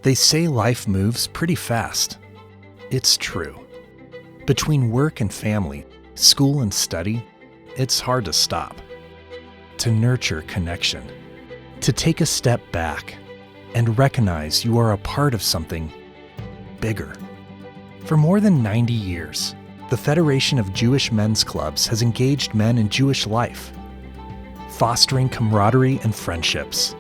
They say life moves pretty fast. It's true. Between work and family, school and study, it's hard to stop. To nurture connection. To take a step back and recognize you are a part of something bigger. For more than 90 years, the Federation of Jewish Men's Clubs has engaged men in Jewish life, fostering camaraderie and friendships.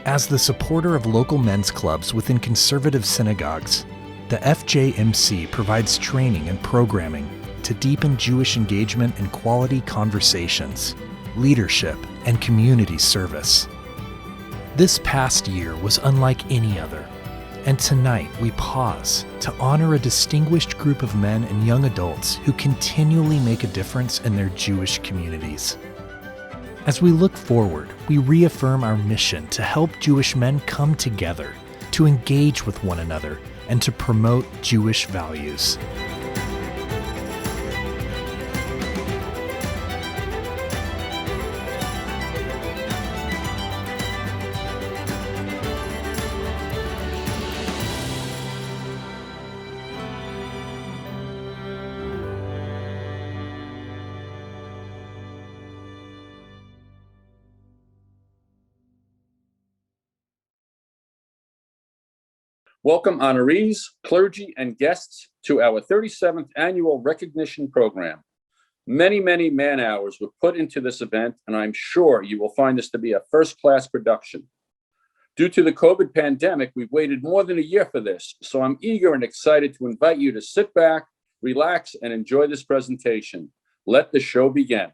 As the supporter of local men's clubs within conservative synagogues, the FJMC provides training and programming to deepen Jewish engagement in quality conversations, leadership, and community service. This past year was unlike any other, and tonight we pause to honor a distinguished group of men and young adults who continually make a difference in their Jewish communities. As we look forward, we reaffirm our mission to help Jewish men come together, to engage with one another, and to promote Jewish values. Welcome honorees, clergy, and guests to our 37th annual recognition program. Many, many man-hours were put into this event, and I'm sure you will find this to be a first-class production. Due to the COVID pandemic, we've waited more than a year for this, so I'm eager and excited to invite you to sit back, relax, and enjoy this presentation. Let the show begin.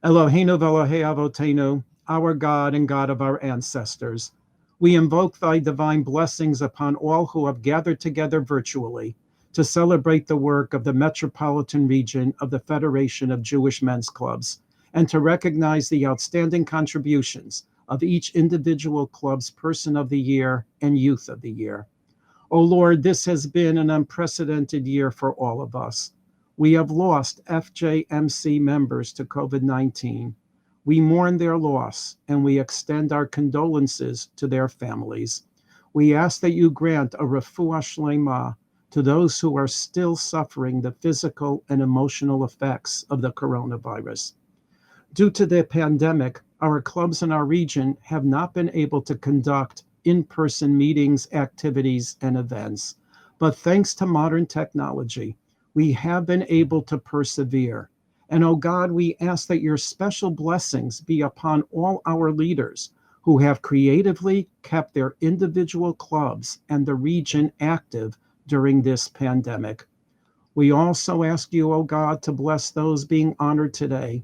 Eloheinu v'Elohei Avotenu, our God and God of our ancestors. We invoke thy divine blessings upon all who have gathered together virtually to celebrate the work of the Metropolitan Region of the Federation of Jewish Men's Clubs and to recognize the outstanding contributions of each individual club's Person of the Year and Youth of the Year. O Lord, this has been an unprecedented year for all of us. We have lost FJMC members to COVID-19. We mourn their loss and we extend our condolences to their families. We ask that you grant a refuah shlema to those who are still suffering the physical and emotional effects of the coronavirus. Due to the pandemic, our clubs in our region have not been able to conduct in-person meetings, activities, and events. But thanks to modern technology, we have been able to persevere. And oh God, we ask that your special blessings be upon all our leaders who have creatively kept their individual clubs and the region active during this pandemic. We also ask you, oh God, to bless those being honored today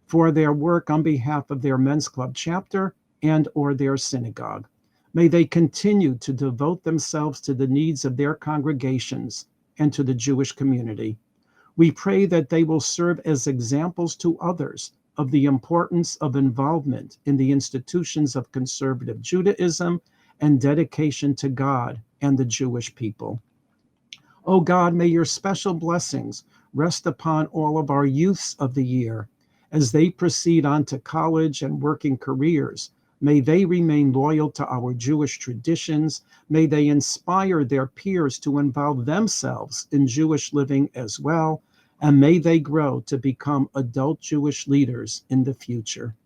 for their work on behalf of their men's club chapter and or their synagogue. May they continue to devote themselves to the needs of their congregations and to the Jewish community. We pray that they will serve as examples to others of the importance of involvement in the institutions of conservative Judaism and dedication to God and the Jewish people. O God, may your special blessings rest upon all of our youths of the year as they proceed on to college and working careers. May they remain loyal to our Jewish traditions. May they inspire their peers to involve themselves in Jewish living as well. And may they grow to become adult Jewish leaders in the future.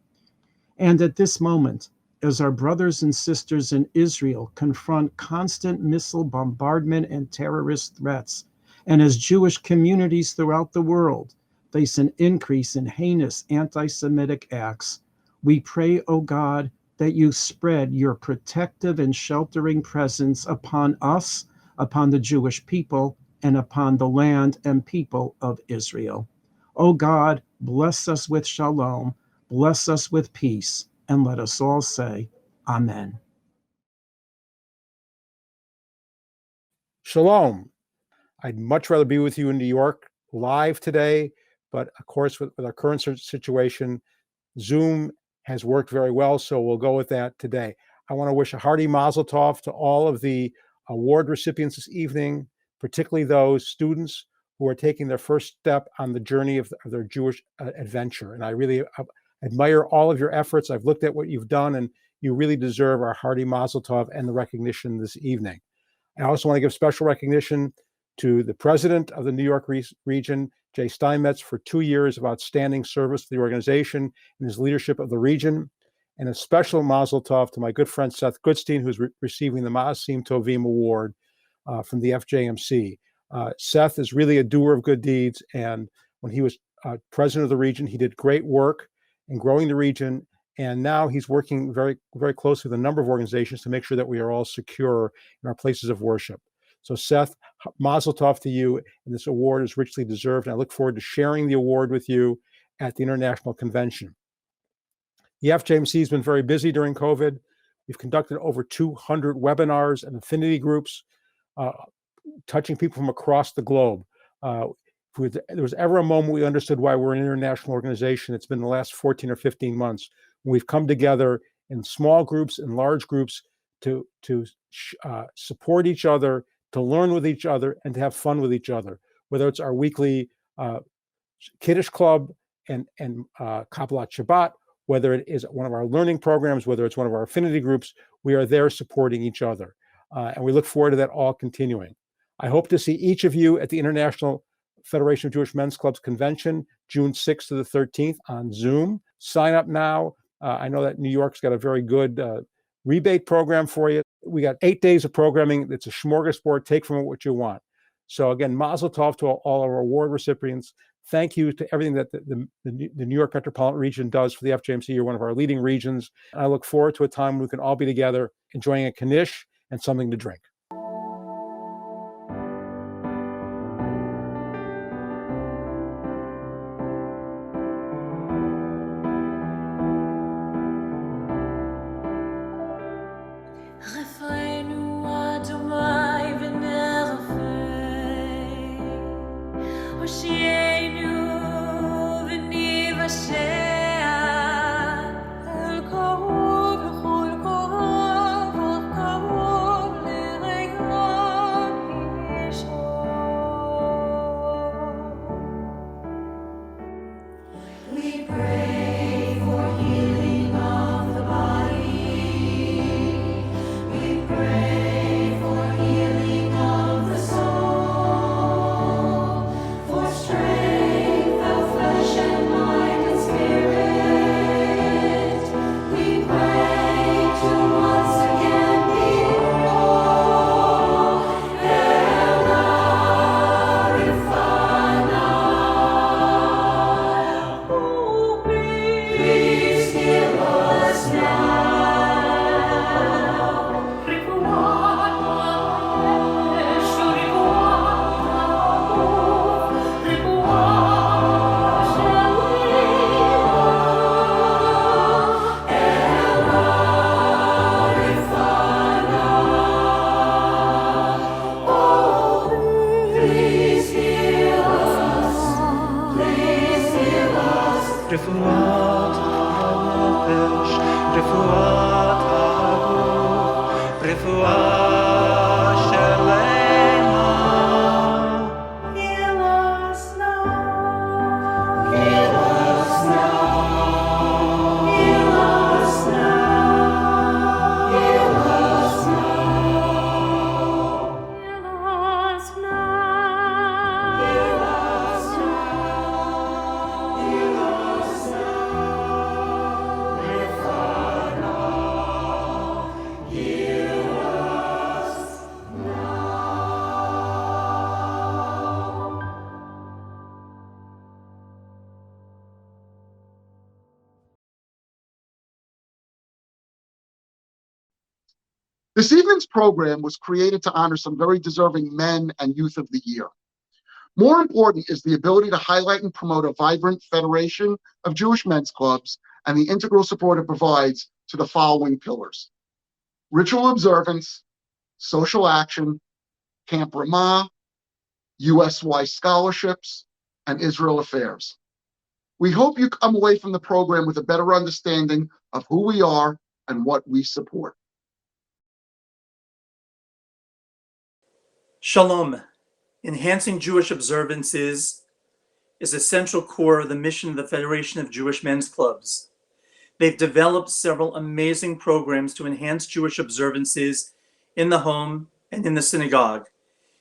And at this moment, as our brothers and sisters in Israel confront constant missile bombardment and terrorist threats, and as Jewish communities throughout the world face an increase in heinous anti-Semitic acts, we pray, O God, that you spread your protective and sheltering presence upon us, upon the Jewish people, and upon the land and people of Israel. O God, bless us with shalom, bless us with peace, and let us all say, Amen. Shalom. I'd much rather be with you in New York live today, but of course, with our current situation, Zoom has worked very well, so we'll go with that today. I want to wish a hearty mazel tov to all of the award recipients this evening, particularly those students who are taking their first step on the journey of their Jewish adventure. And I really admire all of your efforts. I've looked at what you've done, and you really deserve our hearty mazel tov and the recognition this evening. I also want to give special recognition to the president of the New York region, Jay Steinmetz, for 2 years of outstanding service to the organization and his leadership of the region. And a special mazel tov to my good friend Seth Goodstein, who's receiving the Ma'asim Tovim Award from the FJMC. Seth is really a doer of good deeds, and when he was president of the region, he did great work in growing the region, and now he's working very, very closely with a number of organizations to make sure that we are all secure in our places of worship. So Seth, mazel tov to you, and this award is richly deserved, and I look forward to sharing the award with you at the International Convention. The FJMC has been very busy during COVID. We've conducted over 200 webinars and affinity groups, touching people from across the globe. If there was ever a moment we understood why we're an international organization, it's been the last 14 or 15 months. When we've come together in small groups and large groups to support each other, to learn with each other, and to have fun with each other. Whether it's our weekly Kiddush Club and Kabbalat Shabbat, whether it is one of our learning programs, whether it's one of our affinity groups, we are there supporting each other. And we look forward to that all continuing. I hope to see each of you at the International Federation of Jewish Men's Clubs Convention, June 6th to the 13th on Zoom. Sign up now. I know that New York's got a very good rebate program for you. We got 8 days of programming. It's a smorgasbord. Take from it what you want. So again, mazel tov to all our award recipients. Thank you to everything that the New York Metropolitan Region does for the FJMC. You're one of our leading regions. And I look forward to a time when we can all be together enjoying a knish and something to drink. רפואת הגוף, רפואה This evening's program was created to honor some very deserving men and youth of the year. More important is the ability to highlight and promote a vibrant federation of Jewish men's clubs and the integral support it provides to the following pillars: ritual observance, social action, Camp Ramah, USY scholarships, and Israel affairs. We hope you come away from the program with a better understanding of who we are and what we support. Shalom. Enhancing Jewish observances is a central core of the mission of the Federation of Jewish Men's Clubs. They've developed several amazing programs to enhance Jewish observances in the home and in the synagogue,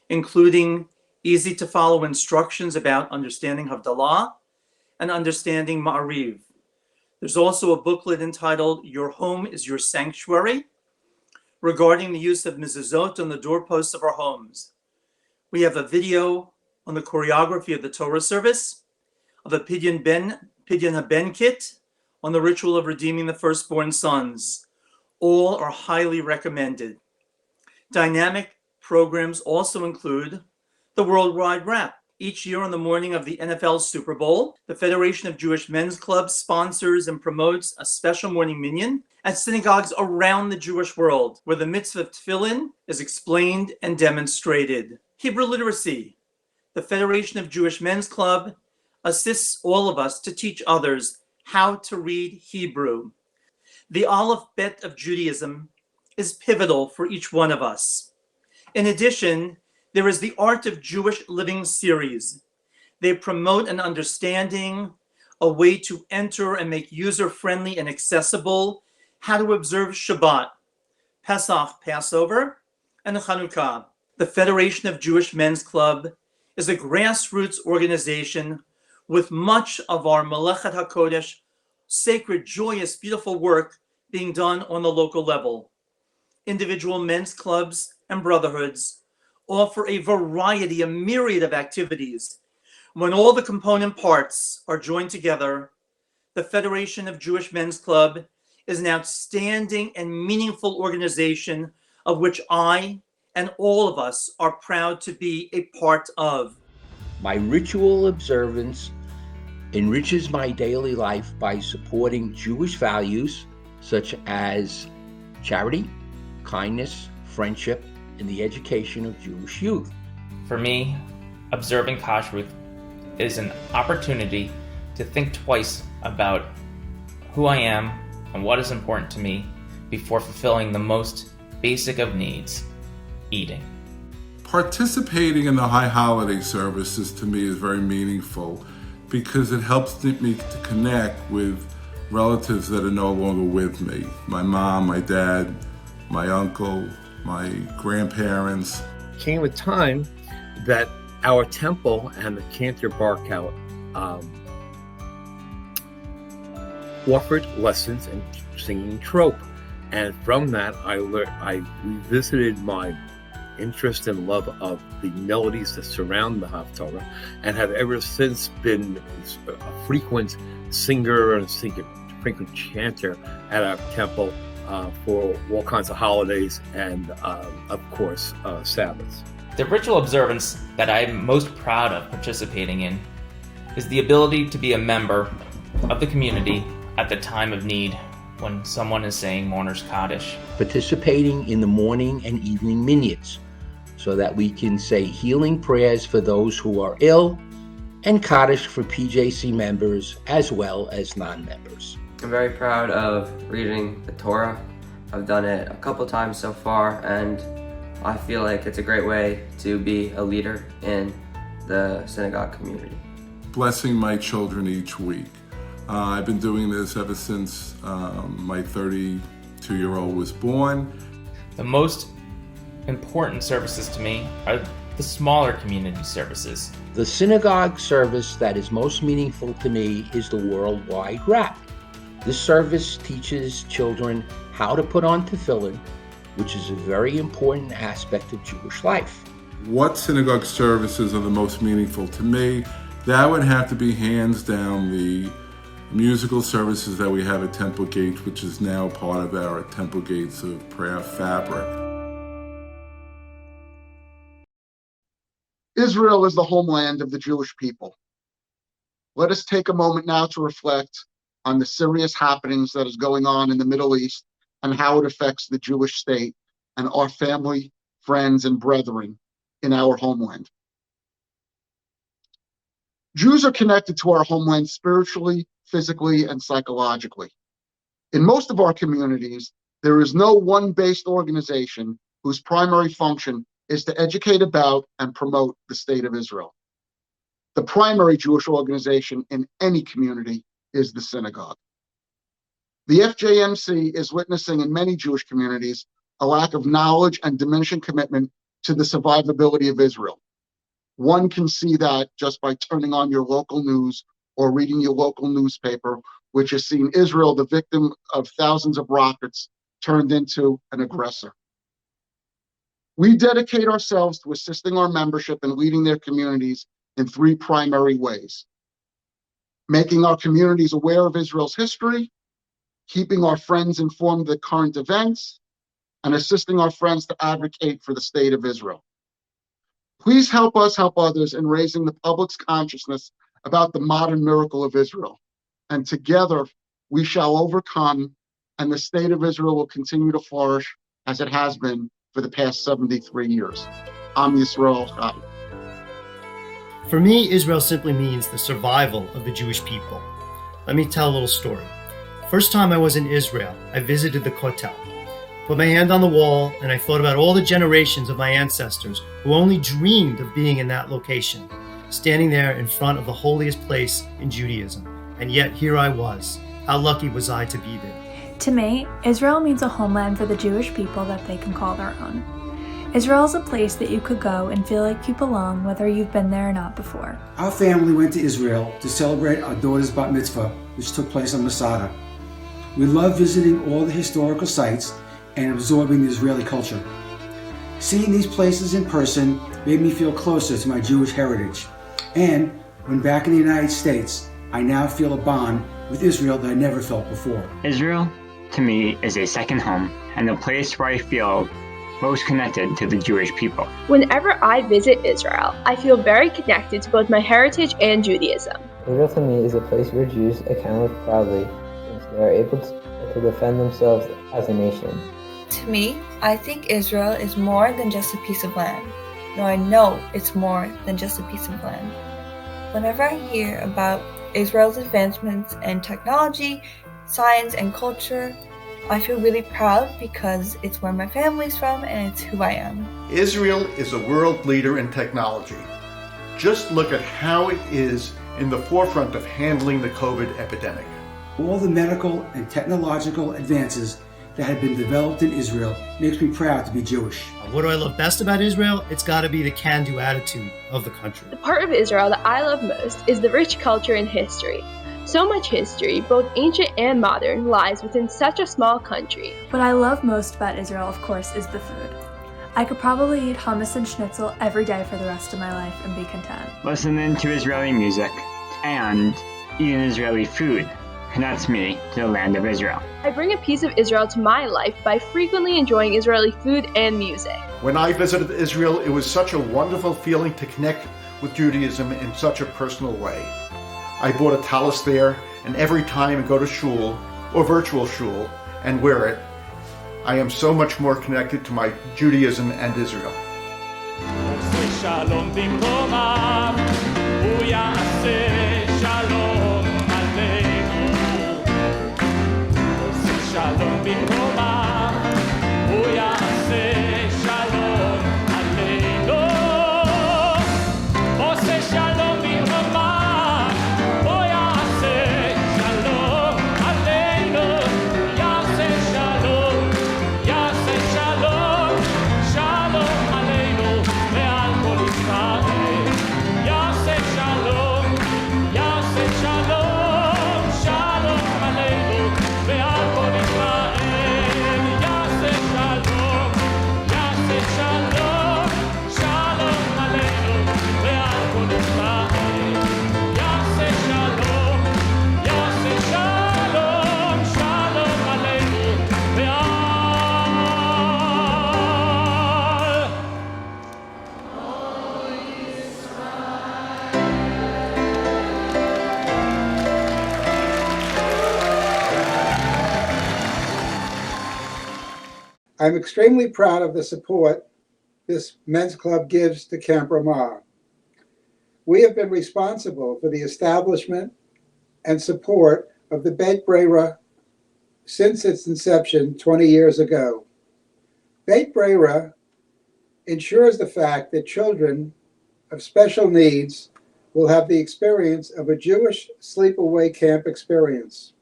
including easy-to-follow instructions about understanding Havdalah and understanding Ma'ariv. There's also a booklet entitled Your Home is Your Sanctuary, regarding the use of mezuzot on the doorposts of our homes. We have a video on the choreography of the Torah service, of a Pidyon HaBen kit on the ritual of redeeming the firstborn sons. All are highly recommended. Dynamic programs also include the Worldwide Wrap. Each year on the morning of the NFL Super Bowl, the Federation of Jewish Men's Clubs sponsors and promotes a special morning minyan at synagogues around the Jewish world, where the mitzvah of tefillin is explained and demonstrated. Hebrew literacy. The Federation of Jewish Men's Club assists all of us to teach others how to read Hebrew. The Aleph Bet of Judaism is pivotal for each one of us. In addition, there is the Art of Jewish Living series. They promote an understanding, a way to enter and make user-friendly and accessible how to observe Shabbat, Pesach, Passover, and Chanukah. The Federation of Jewish Men's Club is a grassroots organization with much of our Melechet HaKodesh, sacred, joyous, beautiful work being done on the local level. Individual men's clubs and brotherhoods offer a variety, a myriad of activities. When all the component parts are joined together, the Federation of Jewish Men's Club is an outstanding and meaningful organization of which I and all of us are proud to be a part of. My ritual observance enriches my daily life by supporting Jewish values such as charity, kindness, friendship, and the education of Jewish youth. For me, observing Kashrut is an opportunity to think twice about who I am and what is important to me before fulfilling the most basic of needs, eating. Participating in the high holiday services to me is very meaningful because it helps me to connect with relatives that are no longer with me. My mom, my dad, my uncle, my grandparents. Came a time that our temple and the Cantor Barkout offered lessons in singing trope. And from that, I revisited my interest and love of the melodies that surround the Haftarah, and have ever since been a frequent singer and frequent chanter at our temple for all kinds of holidays and, of course, Sabbaths. The ritual observance that I'm most proud of participating in is the ability to be a member of the community at the time of need when someone is saying Mourner's Kaddish. Participating in the morning and evening minyans so that we can say healing prayers for those who are ill and Kaddish for PJC members as well as non-members. I'm very proud of reading the Torah. I've done it a couple times so far, and I feel like it's a great way to be a leader in the synagogue community. Blessing my children each week. I've been doing this ever since my 32-year-old was born. The most important services to me are the smaller community services. The synagogue service that is most meaningful to me is the worldwide wrap. This service teaches children how to put on tefillin, which is a very important aspect of Jewish life. What synagogue services are the most meaningful to me? That would have to be hands down the musical services that we have at Temple Gates, which is now part of our Temple Gates of Prayer fabric. Israel is the homeland of the Jewish people. Let us take a moment now to reflect on the serious happenings that is going on in the Middle East and how it affects the Jewish state and our family, friends, and brethren in our homeland. Jews are connected to our homeland spiritually, physically, and psychologically. In most of our communities, there is no one-based organization whose primary function is to educate about and promote the state of Israel. The primary Jewish organization in any community is the synagogue. The FJMC is witnessing in many Jewish communities a lack of knowledge and diminishing commitment to the survivability of Israel. One can see that just by turning on your local news or reading your local newspaper, which has seen Israel the victim of thousands of rockets turned into an aggressor. We dedicate ourselves to assisting our membership and leading their communities in three primary ways: making our communities aware of Israel's history, keeping our friends informed of the current events, and assisting our friends to advocate for the state of Israel. Please help us help others in raising the public's consciousness about the modern miracle of Israel. And together we shall overcome, and the state of Israel will continue to flourish as it has been for the past 73 years. Am Yisrael Chai. For me, Israel simply means the survival of the Jewish people. Let me tell a little story. First time I was in Israel, I visited the Kotel. Put my hand on the wall and I thought about all the generations of my ancestors who only dreamed of being in that location, standing there in front of the holiest place in Judaism. And yet here I was. How lucky was I to be there? To me, Israel means a homeland for the Jewish people that they can call their own. Israel is a place that you could go and feel like you belong whether you've been there or not before. Our family went to Israel to celebrate our daughter's bat mitzvah, which took place on Masada. We love visiting all the historical sites and absorbing the Israeli culture. Seeing these places in person made me feel closer to my Jewish heritage. And when back in the United States, I now feel a bond with Israel that I never felt before. Israel, to me, is a second home and the place where I feel most connected to the Jewish people. Whenever I visit Israel, I feel very connected to both my heritage and Judaism. Israel to me is a place where Jews can live proudly since they are able to defend themselves as a nation. To me, I think Israel is more than just a piece of land. No, I know it's more than just a piece of land. Whenever I hear about Israel's advancements in technology, science, and culture, I feel really proud because it's where my family's from and it's who I am. Israel is a world leader in technology. Just look at how it is in the forefront of handling the COVID epidemic. All the medical and technological advances that have been developed in Israel makes me proud to be Jewish. What do I love best about Israel? It's got to be the can-do attitude of the country. The part of Israel that I love most is the rich culture and history. So much history, both ancient and modern, lies within such a small country. What I love most about Israel, of course, is the food. I could probably eat hummus and schnitzel every day for the rest of my life and be content. Listening to Israeli music and eating Israeli food connects me to the land of Israel. I bring a piece of Israel to my life by frequently enjoying Israeli food and music. When I visited Israel, it was such a wonderful feeling to connect with Judaism in such a personal way. I bought a tallis there, and every time I go to shul, or virtual shul, and wear it, I am so much more connected to my Judaism and Israel. I'm extremely proud of the support this men's club gives to Camp Ramah. We have been responsible for the establishment and support of the Beit Brera since its inception 20 years ago. Beit Brera ensures the fact that children of special needs will have the experience of a Jewish sleepaway camp experience.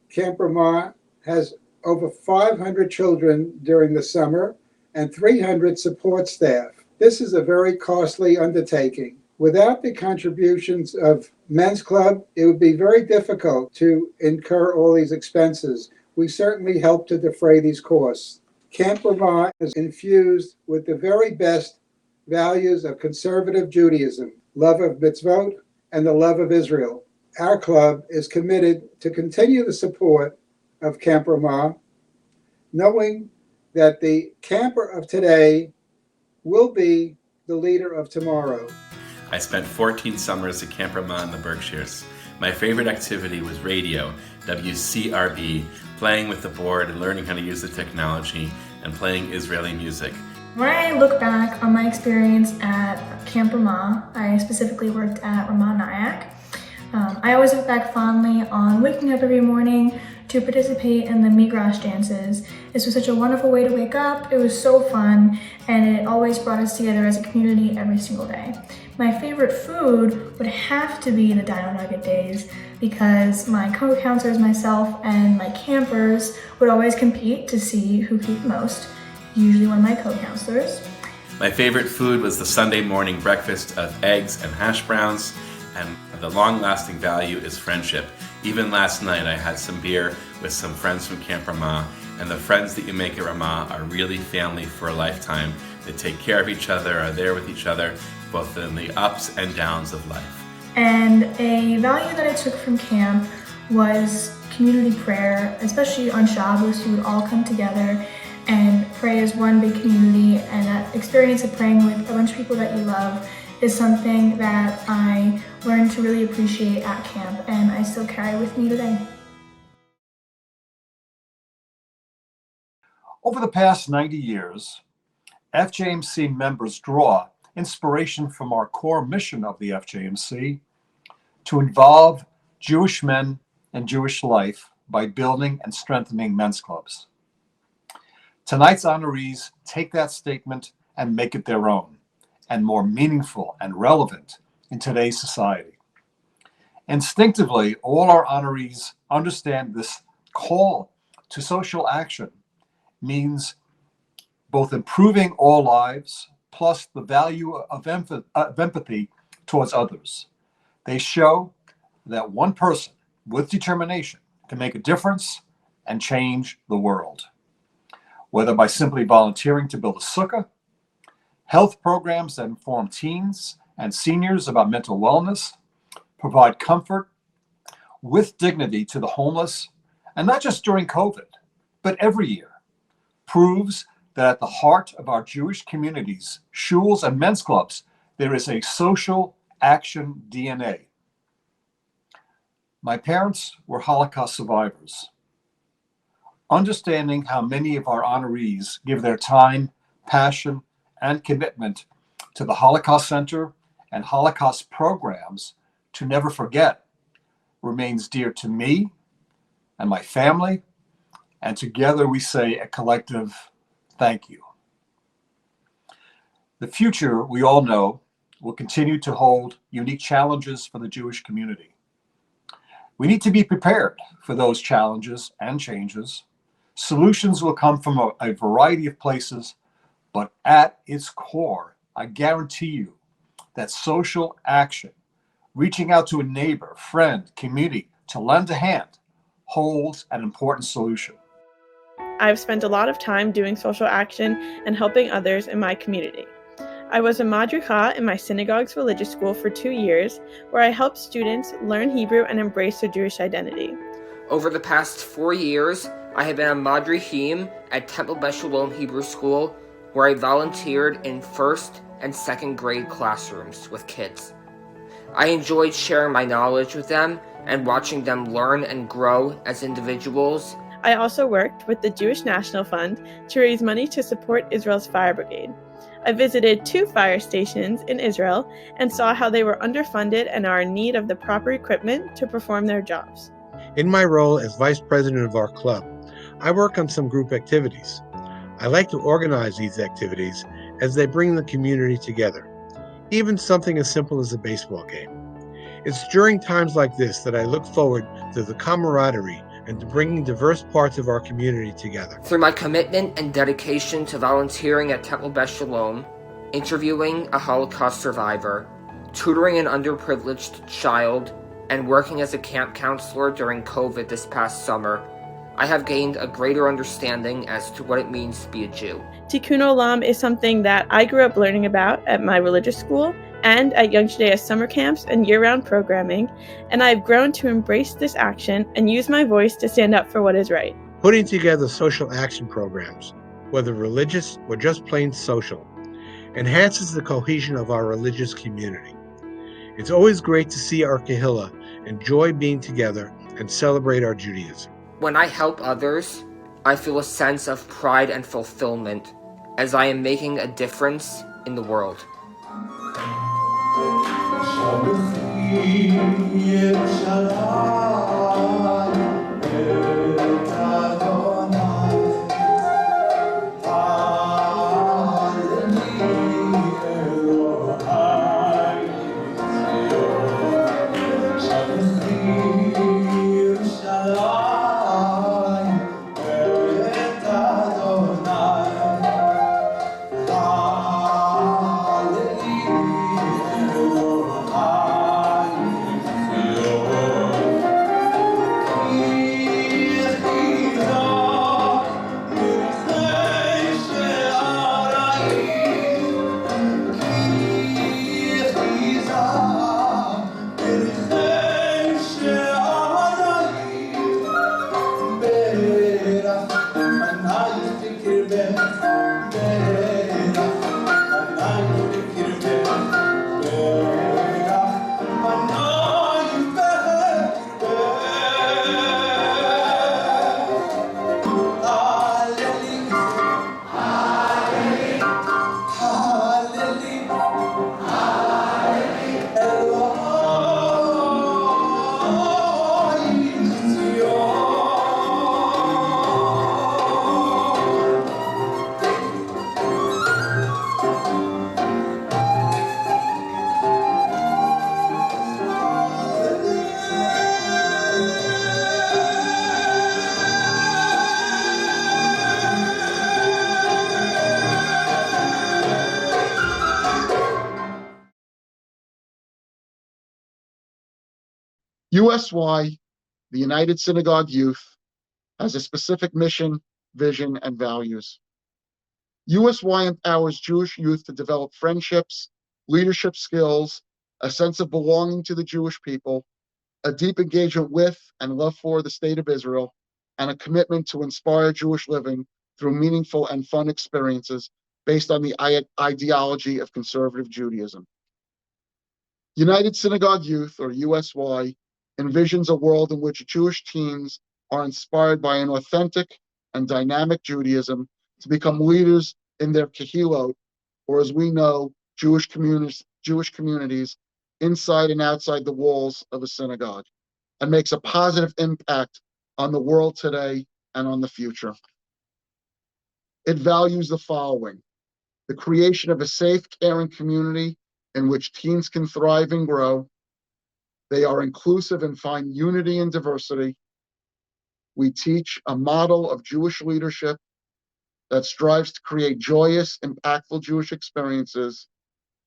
Camp Ramah has over 500 children during the summer and 300 support staff. This is a very costly undertaking. Without the contributions of Men's Club, it would be very difficult to incur all these expenses. We certainly help to defray these costs. Camp Ramah is infused with the very best values of conservative Judaism, love of mitzvot, and the love of Israel. Our club is committed to continue the support of Camp Ramah, knowing that the camper of today will be the leader of tomorrow. I spent 14 summers at Camp Ramah in the Berkshires. My favorite activity was radio, WCRB, playing with the board and learning how to use the technology, and playing Israeli music. When I look back on my experience at Camp Ramah, I specifically worked at Ramah Nyack. I always look back fondly on waking up every morning to participate in the Migrash dances. This was such a wonderful way to wake up. It was so fun, and it always brought us together as a community every single day. My favorite food would have to be the Dino Nugget days, because my co-counselors, myself, and my campers would always compete to see who could eat the most, usually one of my co-counselors. My favorite food was the Sunday morning breakfast of eggs and hash browns, and the long-lasting value is friendship. Even last night I had some beer with some friends from Camp Ramah, and the friends that you make at Ramah are really family for a lifetime. They take care of each other, are there with each other, both in the ups and downs of life. And a value that I took from camp was community prayer, especially on Shabbos. We would all come together and pray as one big community, and that experience of praying with a bunch of people that you love is something that I learned to really appreciate at camp, and I still carry with me today. Over the past 90 years, FJMC members draw inspiration from our core mission of the FJMC to involve Jewish men and Jewish life by building and strengthening men's clubs. Tonight's honorees take that statement and make it their own, and more meaningful and relevant in today's society. Instinctively, all our honorees understand this call to social action means both improving all lives plus the value of empathy towards others. They show that one person with determination can make a difference and change the world. Whether by simply volunteering to build a sukkah, health programs that inform teens and seniors about mental wellness, provide comfort with dignity to the homeless, and not just during COVID, but every year, proves that at the heart of our Jewish communities, shuls, and men's clubs, there is a social action DNA. My parents were Holocaust survivors. Understanding how many of our honorees give their time, passion, and commitment to the Holocaust Center and Holocaust programs to never forget remains dear to me and my family and together we say a collective thank you. The future, we all know, will continue to hold unique challenges for the Jewish community. We need to be prepared for those challenges and changes. Solutions will come from a variety of places, but at its core, I guarantee you that social action, reaching out to a neighbor, friend, community to lend a hand, holds an important solution. I've spent a lot of time doing social action and helping others in my community. I was a madricha in my synagogue's religious school for 2 years, where I helped students learn Hebrew and embrace their Jewish identity. Over the past 4 years, I have been a madrichim at Temple Beth Shalom Hebrew School, where I volunteered in first and second grade classrooms with kids. I enjoyed sharing my knowledge with them and watching them learn and grow as individuals. I also worked with the Jewish National Fund to raise money to support Israel's fire brigade. I visited 2 fire stations in Israel and saw how they were underfunded and are in need of the proper equipment to perform their jobs. In my role as vice president of our club, I work on some group activities. I like to organize these activities as they bring the community together, even something as simple as a baseball game. It's during times like this that I look forward to the camaraderie and to bringing diverse parts of our community together. Through my commitment and dedication to volunteering at Temple Beth Shalom, interviewing a Holocaust survivor, tutoring an underprivileged child, and working as a camp counselor during COVID this past summer, I have gained a greater understanding as to what it means to be a Jew. Tikkun Olam is something that I grew up learning about at my religious school and at Young Judaea summer camps and year-round programming, and I've grown to embrace this action and use my voice to stand up for what is right. Putting together social action programs, whether religious or just plain social, enhances the cohesion of our religious community. It's always great to see our Kehillah enjoy being together and celebrate our Judaism. When I help others, I feel a sense of pride and fulfillment as I am making a difference in the world. USY, the United Synagogue Youth, has a specific mission, vision, and values. USY empowers Jewish youth to develop friendships, leadership skills, a sense of belonging to the Jewish people, a deep engagement with and love for the State of Israel, and a commitment to inspire Jewish living through meaningful and fun experiences based on the ideology of conservative Judaism. United Synagogue Youth, or USY, envisions a world in which Jewish teens are inspired by an authentic and dynamic Judaism to become leaders in their kehillot, or as we know, Jewish communities inside and outside the walls of a synagogue, and makes a positive impact on the world today and on the future. It values the following: the creation of a safe, caring community in which teens can thrive and grow. They are inclusive and find unity and diversity. We teach a model of Jewish leadership that strives to create joyous, impactful Jewish experiences,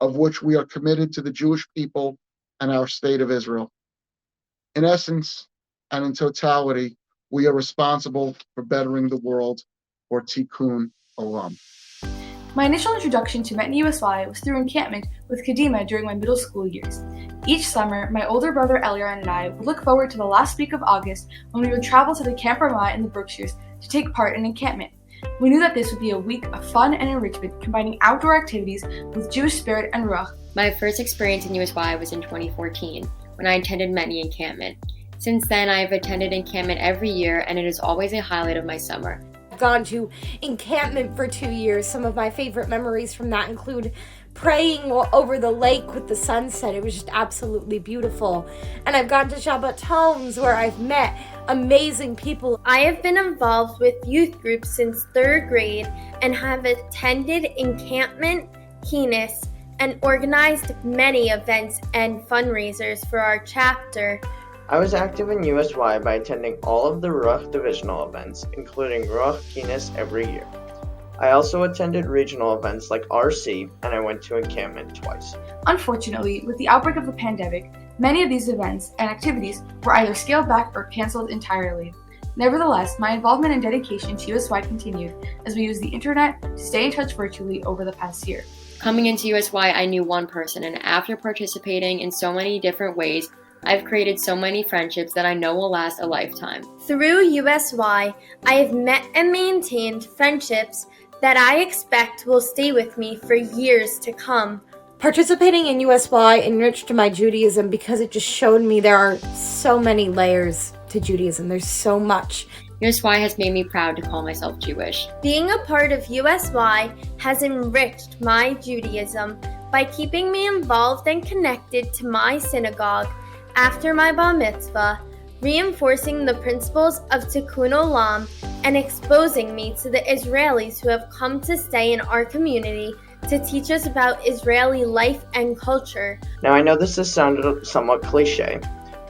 of which we are committed to the Jewish people and our state of Israel. In essence, and in totality, we are responsible for bettering the world for Tikkun Olam. My initial introduction to Mount USY was through encampment with Kadima during my middle school years. Each summer, my older brother Eliran and I would look forward to the last week of August when we would travel to the Camp Ramah in the Berkshires to take part in encampment. We knew that this would be a week of fun and enrichment, combining outdoor activities with Jewish spirit and ruach. My first experience in USY was in 2014, when I attended Metni encampment. Since then, I have attended encampment every year, and it is always a highlight of my summer. Gone to encampment for 2 years. Some of my favorite memories from that include praying over the lake with the sunset. It was just absolutely beautiful. And I've gone to Shabbatoms where I've met amazing people. I have been involved with youth groups since 3rd grade and have attended encampment, Kines, and organized many events and fundraisers for our chapter. I was active in USY by attending all of the Ruach divisional events, including Ruach Kines every year. I also attended regional events like RC, and I went to encampment twice. Unfortunately, with the outbreak of the pandemic, many of these events and activities were either scaled back or canceled entirely. Nevertheless, my involvement and dedication to USY continued as we used the internet to stay in touch virtually over the past year. Coming into USY, I knew one person, and after participating in so many different ways, I've created so many friendships that I know will last a lifetime. Through USY, I have met and maintained friendships that I expect will stay with me for years to come. Participating in USY enriched my Judaism because it just showed me there are so many layers to Judaism. There's so much. USY has made me proud to call myself Jewish. Being a part of USY has enriched my Judaism by keeping me involved and connected to my synagogue after my bar mitzvah, reinforcing the principles of Tikkun Olam, and exposing me to the Israelis who have come to stay in our community to teach us about Israeli life and culture. Now I know this has sounded somewhat cliche,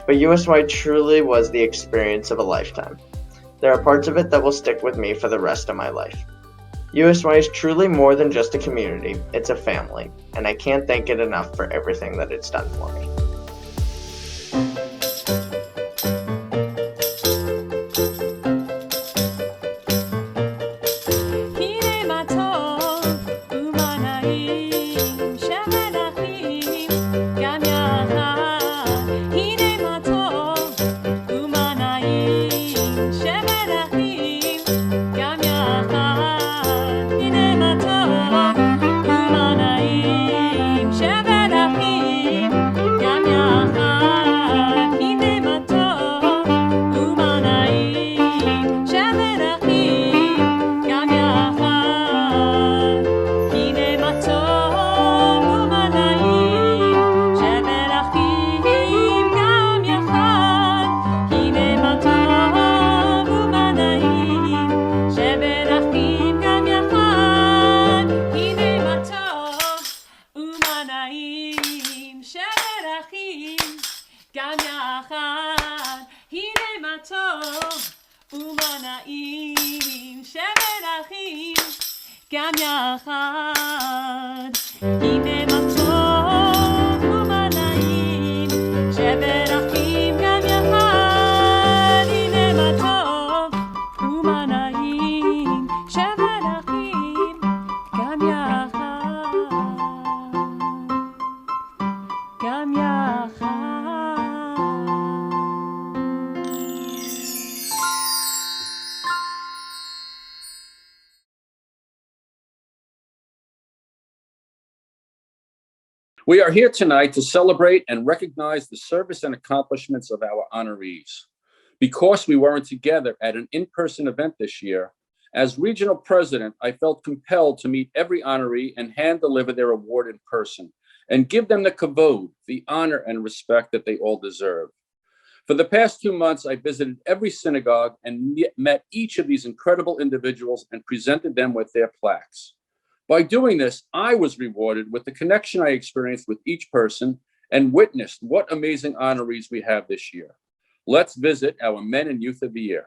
but USY truly was the experience of a lifetime. There are parts of it that will stick with me for the rest of my life. USY is truly more than just a community, it's a family, and I can't thank it enough for everything that it's done for me. We are here tonight to celebrate and recognize the service and accomplishments of our honorees. Because we weren't together at an in-person event this year, as regional president, I felt compelled to meet every honoree and hand-deliver their award in person and give them the kavod, the honor and respect that they all deserve. For the past 2 months, I visited every synagogue and met each of these incredible individuals and presented them with their plaques. By doing this, I was rewarded with the connection I experienced with each person and witnessed what amazing honorees we have this year. Let's visit our Men and Youth of the Year.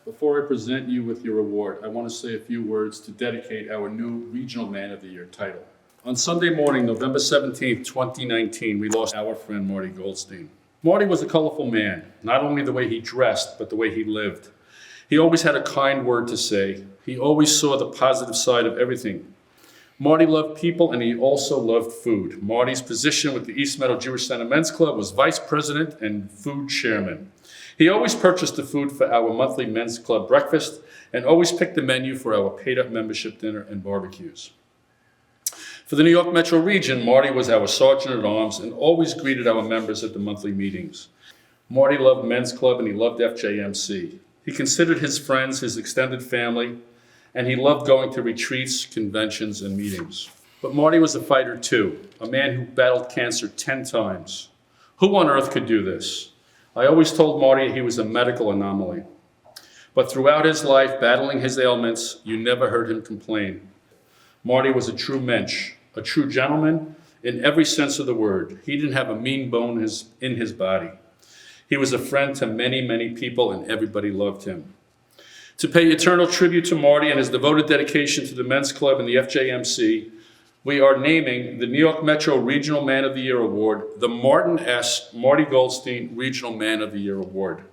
Before I present you with your award, I want to say a few words to dedicate our new Regional Man of the Year title. On Sunday morning, November 17th, 2019, we lost our friend Marty Goldstein. Marty was a colorful man, not only the way he dressed, but the way he lived. He always had a kind word to say. He always saw the positive side of everything. Marty loved people, and he also loved food. Marty's position with the East Meadow Jewish Center Men's Club was vice president and food chairman. He always purchased the food for our monthly men's club breakfast and always picked the menu for our paid-up membership dinner and barbecues. For the New York Metro region, Marty was our sergeant at arms and always greeted our members at the monthly meetings. Marty loved Men's Club and he loved FJMC. He considered his friends his extended family, and he loved going to retreats, conventions, and meetings. But Marty was a fighter too, a man who battled cancer 10 times. Who on earth could do this? I always told Marty he was a medical anomaly. But throughout his life, battling his ailments, you never heard him complain. Marty was a true mensch, a true gentleman in every sense of the word. He didn't have a mean bone in his body. He was a friend to many, many people, and everybody loved him. To pay eternal tribute to Marty and his devoted dedication to the Men's Club and the FJMC, we are naming the New York Metro Regional Man of the Year Award the Marty Goldstein Regional Man of the Year Award.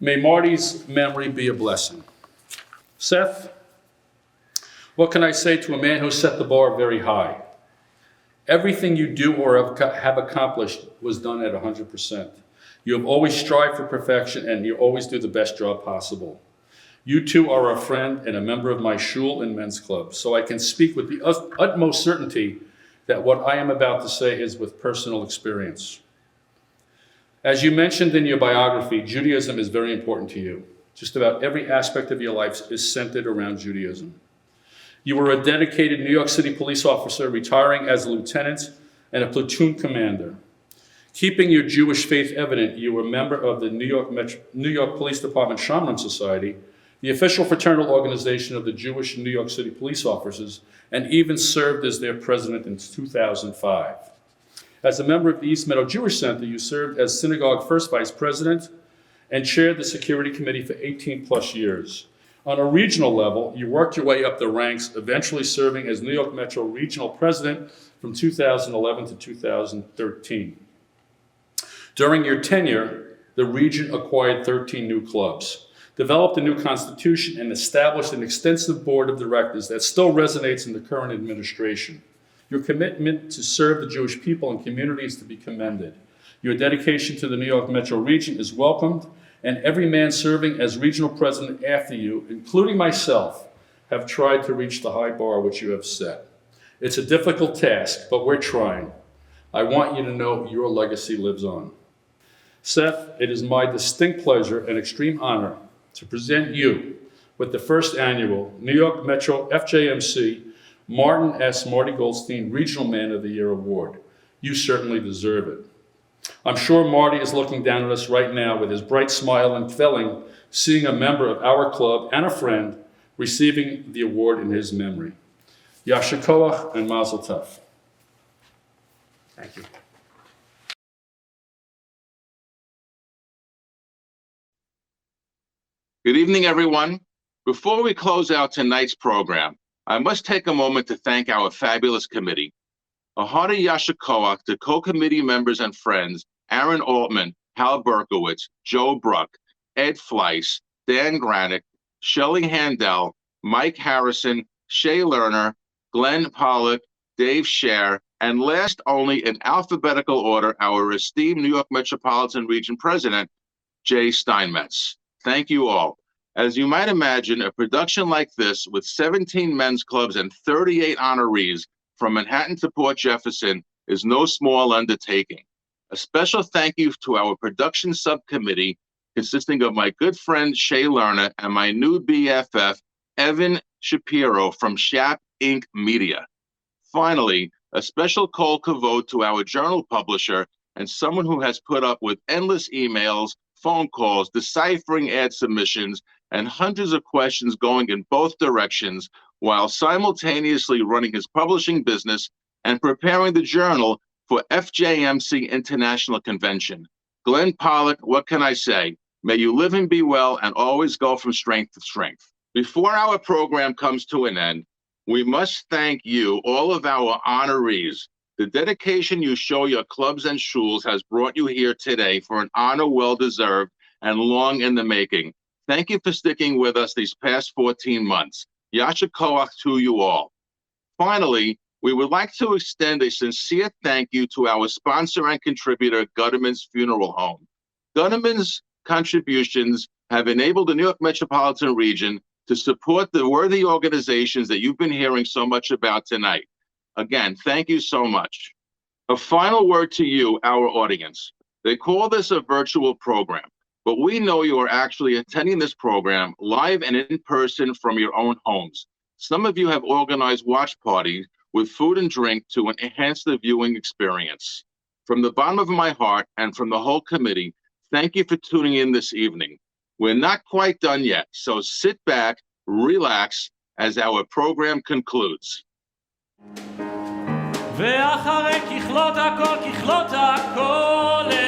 May Marty's memory be a blessing. Seth, what can I say to a man who set the bar very high? Everything you do or have accomplished was done at 100%. You have always strived for perfection, and you always do the best job possible. You too are a friend and a member of my shul and men's club, so I can speak with the utmost certainty that what I am about to say is with personal experience. As you mentioned in your biography, Judaism is very important to you. Just about every aspect of your life is centered around Judaism. You were a dedicated New York City police officer, retiring as a lieutenant and a platoon commander. Keeping your Jewish faith evident, you were a member of the New York Police Department Shomrim Society, the official fraternal organization of the Jewish and New York City police officers, and even served as their president in 2005. As a member of the East Meadow Jewish Center, you served as synagogue first vice president and chaired the security committee for 18 plus years. On a regional level, you worked your way up the ranks, eventually serving as New York Metro regional president from 2011 to 2013. During your tenure, the region acquired 13 new clubs, developed a new constitution, and established an extensive board of directors that still resonates in the current administration. Your commitment to serve the Jewish people and community is to be commended. Your dedication to the New York Metro region is welcomed, and every man serving as regional president after you, including myself, have tried to reach the high bar which you have set. It's a difficult task, but we're trying. I want you to know your legacy lives on. Seth, it is my distinct pleasure and extreme honor to present you with the first annual New York Metro FJMC Marty Goldstein Regional Man of the Year Award. You certainly deserve it. I'm sure Marty is looking down at us right now with his bright smile and felling, seeing a member of our club and a friend receiving the award in his memory. Yasher Koach and Mazel Tov. Thank you. Good evening, everyone. Before we close out tonight's program, I must take a moment to thank our fabulous committee. A hearty Yasher Koach to co-committee members and friends, Aaron Altman, Hal Berkowitz, Joe Bruck, Ed Fleiss, Dan Granick, Shelley Handel, Mike Harrison, Shay Lerner, Glenn Pollock, Dave Scher, and last only in alphabetical order, our esteemed New York Metropolitan Region President, Jay Steinmetz. Thank you all. As you might imagine, a production like this with 17 men's clubs and 38 honorees from Manhattan to Port Jefferson is no small undertaking. A special thank you to our production subcommittee consisting of my good friend Shay Lerner and my new BFF, Evan Shapiro from Shap Inc. Media. Finally, a special cold kavod to our journal publisher and someone who has put up with endless emails, phone calls, deciphering ad submissions, and hundreds of questions going in both directions while simultaneously running his publishing business and preparing the journal for FJMC International Convention. Glenn Pollock, what can I say? May you live and be well and always go from strength to strength. Before our program comes to an end, we must thank you, all of our honorees. The dedication you show your clubs and shuls has brought you here today for an honor well-deserved and long in the making. Thank you for sticking with us these past 14 months. Yasher Koach to you all. Finally, we would like to extend a sincere thank you to our sponsor and contributor, Gutterman's Funeral Home. Gutterman's contributions have enabled the New York Metropolitan Region to support the worthy organizations that you've been hearing so much about tonight. Again, thank you so much. A final word to you, our audience. They call this a virtual program, but we know you are actually attending this program live and in person from your own homes. Some of you have organized watch parties with food and drink to enhance the viewing experience. From the bottom of my heart and from the whole committee, thank you for tuning in this evening. We're not quite done yet, so sit back, relax as our program concludes. ואחרי ככלות הכל